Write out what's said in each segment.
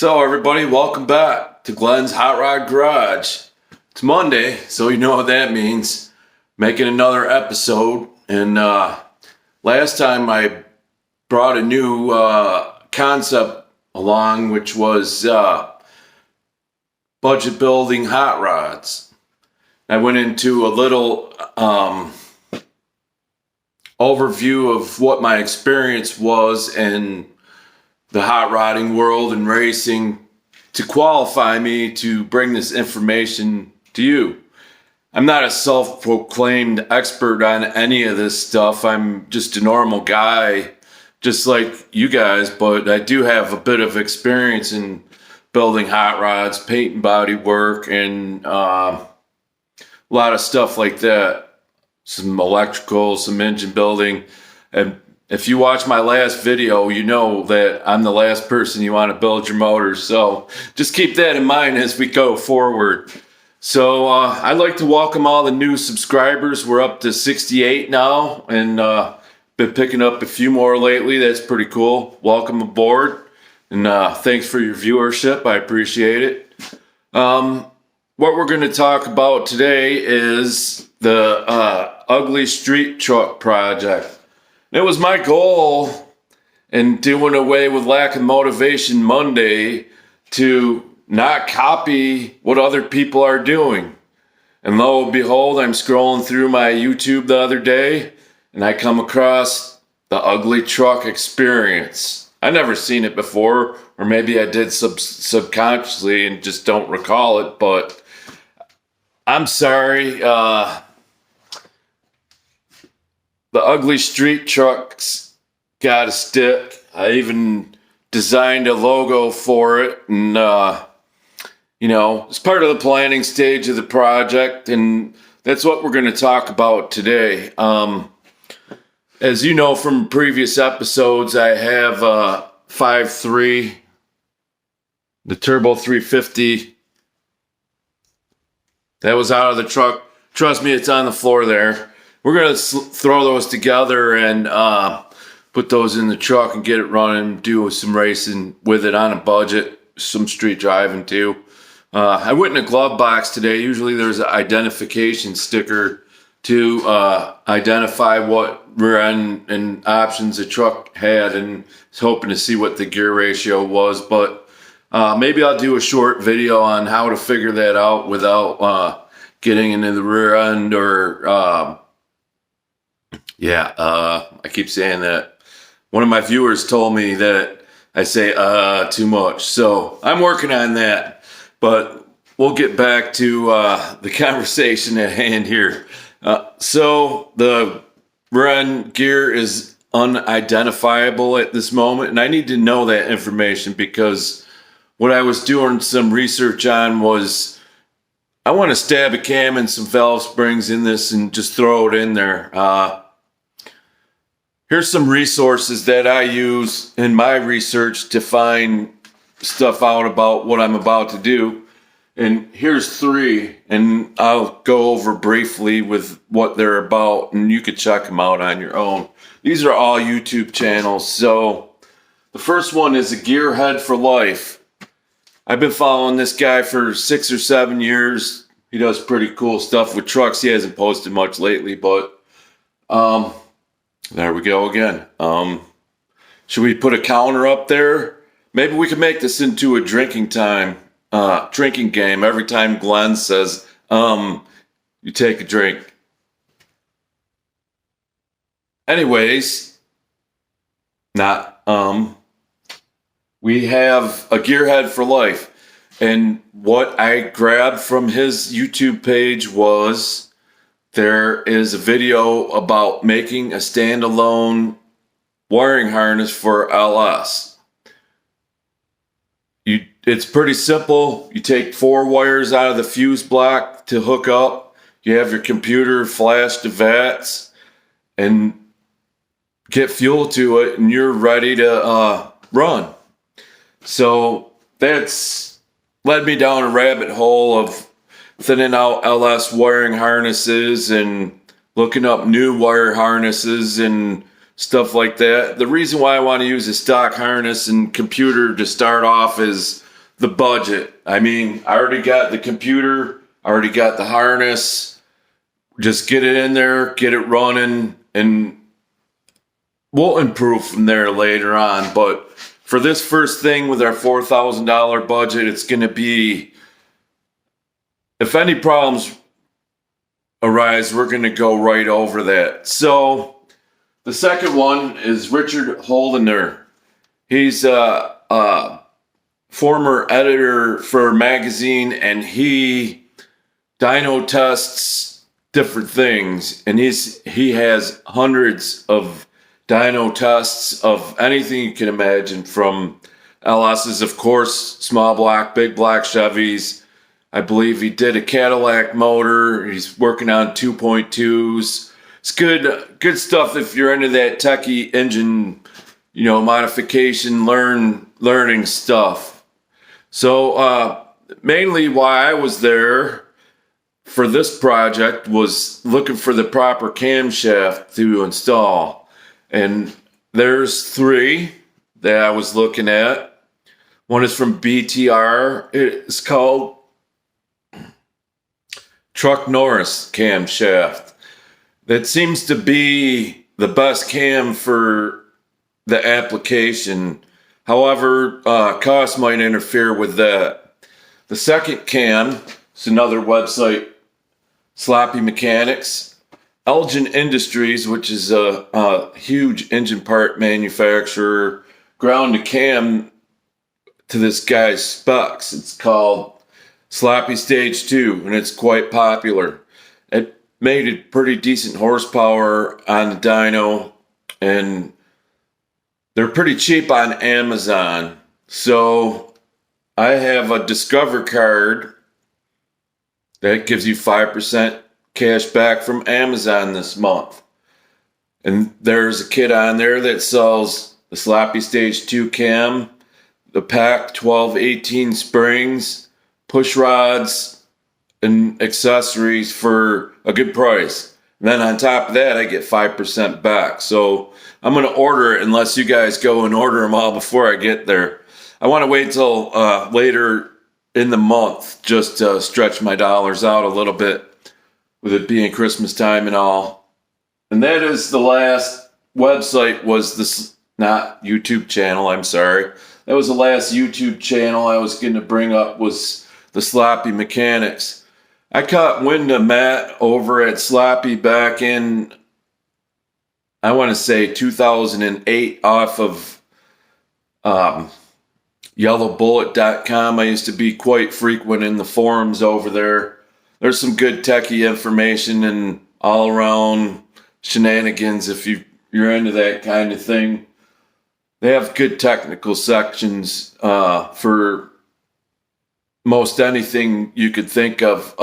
So everybody, welcome back to Glenn's Hot Rod Garage. It's Monday, so you know what that means. Making another episode. And last time I brought a new concept along, which was budget building hot rods. I went into a little overview of what my experience was in the hot rodding world and racing to qualify me to bring this information to you. I'm not a self-proclaimed expert on any of this stuff. I'm just a normal guy, just like you guys, but I do have a bit of experience in building hot rods, paint and body work, and a lot of stuff like that. Some electrical, some engine building, and if you watch my last video, you know that I'm the last person you want to build your motors. So just keep that in mind as we go forward. So I'd like to welcome all the new subscribers. We're up to 68 now, and been picking up a few more lately. That's pretty cool. Welcome aboard, and thanks for your viewership. I appreciate it. What we're going to talk about today is the Ugly Street Truck project. It was my goal in doing away with lack of motivation Monday to not copy what other people are doing. And lo and behold, I'm scrolling through my YouTube the other day and I come across the Ugly Truck Experience. I never seen it before, or maybe I did subconsciously and just don't recall it, but I'm sorry. The Ugly Street Truck's got a stick. I even designed a logo for it, and it's part of the planning stage of the project, and that's what we're going to talk about today. As you know from previous episodes, I have 5.3, the Turbo 350. That was out of the truck. Trust me, it's on the floor there. We're going to throw those together and put those in the truck and get it running, do some racing with it on a budget, some street driving too. I went in a glove box today. Usually there's an identification sticker to identify what rear end and options the truck had, and was hoping to see what the gear ratio was. But maybe I'll do a short video on how to figure that out without getting into the rear end or... I keep saying that. One of my viewers told me that I say too much. So I'm working on that. But we'll get back to the conversation at hand here. So the rear end gear is unidentifiable at this moment. And I need to know that information because what I was doing some research on was I want to stab a cam and some valve springs in this and just throw it in there. Here's some resources that I use in my research to find stuff out about what I'm about to do. And here's 3, and I'll go over briefly with what they're about, and you could check them out on your own. These are all YouTube channels. So the first one is A Gearhead for Life. I've been following this guy for 6 or 7 years. He does pretty cool stuff with trucks. He hasn't posted much lately, but there we go again. Should we put a counter up there? Maybe we could make this into a drinking game. Every time Glenn says, you take a drink. Anyways, we have A Gearhead for Life. And what I grabbed from his YouTube page was... there is a video about making a standalone wiring harness for LS. It's pretty simple. You take 4 wires out of the fuse block to hook up. You have your computer flash the VATs and get fuel to it, and you're ready to run. So that's led me down a rabbit hole of thinning out LS wiring harnesses and looking up new wire harnesses and stuff like that. The reason why I want to use a stock harness and computer to start off is the budget. I mean, I already got the computer, I already got the harness. Just get it in there, get it running, and we'll improve from there later on. But for this first thing with our $4,000 budget, it's going to be, if any problems arise, we're going to go right over that. So the second one is Richard Holdener. He's a former editor for a magazine, and he dyno tests different things. And he has hundreds of dyno tests of anything you can imagine, from LS's, of course, small block, big block Chevys. I believe he did a Cadillac motor. He's working on 2.2s. It's good stuff if you're into that techie engine, modification, learning stuff. So mainly why I was there for this project was looking for the proper camshaft to install. And there's 3 that I was looking at. One is from BTR. It's called Truck Norris camshaft. That seems to be the best cam for the application. However, cost might interfere with that. The second cam is another website, Sloppy Mechanics. Elgin Industries, which is a huge engine part manufacturer, ground a cam to this guy's specs. It's called Sloppy Stage 2, and it's quite popular. It made a pretty decent horsepower on the dyno, and they're pretty cheap on Amazon. So I have a Discover card that gives you 5% cash back from Amazon this month. And there's a kit on there that sells the Sloppy Stage 2 cam, the pack 12-18 springs, push rods, and accessories for a good price. And then on top of that, I get 5% back. So I'm going to order it unless you guys go and order them all before I get there. I want to wait till later in the month just to stretch my dollars out a little bit, with it being Christmas time and all. And that is the last website, was this, not YouTube channel, I'm sorry. That was the last YouTube channel I was going to bring up, was the Sloppy Mechanics. I caught wind of Matt over at Sloppy back in, I want to say 2008, off of yellowbullet.com. I used to be quite frequent in the forums over there. There's some good techie information and all around shenanigans if you're into that kind of thing. They have good technical sections for most anything you could think of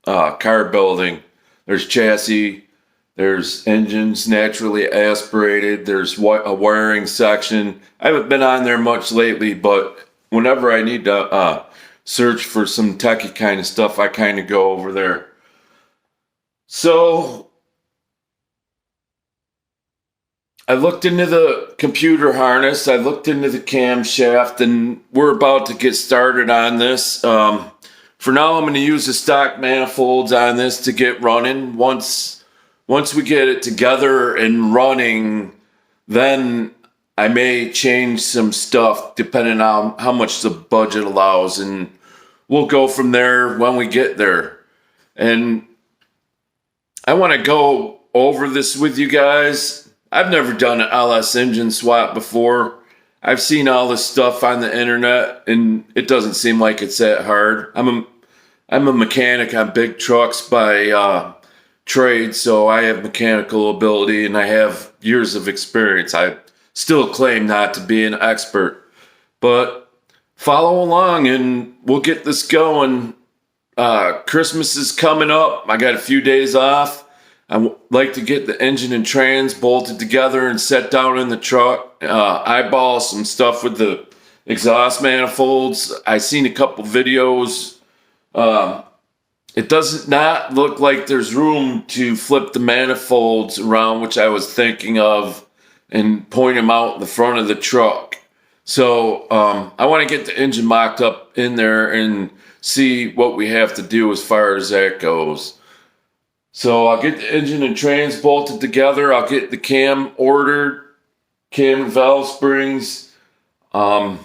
car building. There's chassis, there's engines naturally aspirated, there's a wiring section. I haven't been on there much lately, but whenever I need to search for some techie kind of stuff, I kind of go over there. So I looked into the computer harness, I looked into the camshaft, and we're about to get started on this. For now, I'm going to use the stock manifolds on this to get running. Once we get it together and running, then I may change some stuff depending on how much the budget allows, and we'll go from there when we get there. And I want to go over this with you guys. I've never done an LS engine swap before. I've seen all this stuff on the internet, and it doesn't seem like it's that hard. I'm a mechanic on big trucks by trade, so I have mechanical ability and I have years of experience. I still claim not to be an expert, but follow along and we'll get this going. Christmas is coming up. I got a few days off. I like to get the engine and trans bolted together and set down in the truck. Eyeball some stuff with the exhaust manifolds. I seen a couple videos. It does not look like there's room to flip the manifolds around, which I was thinking of, and point them out in the front of the truck. So I want to get the engine mocked up in there and see what we have to do as far as that goes. So I'll get the engine and trans bolted together. I'll get the cam ordered, cam and valve springs. I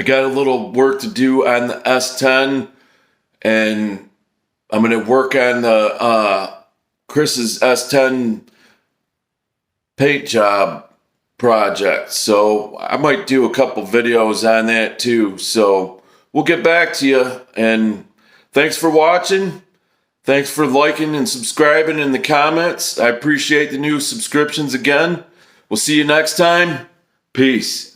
got a little work to do on the S10, and I'm going to work on the Chris's S10 paint job project. So I might do a couple videos on that too. So we'll get back to you, and thanks for watching. Thanks for liking and subscribing in the comments. I appreciate the new subscriptions again. We'll see you next time. Peace.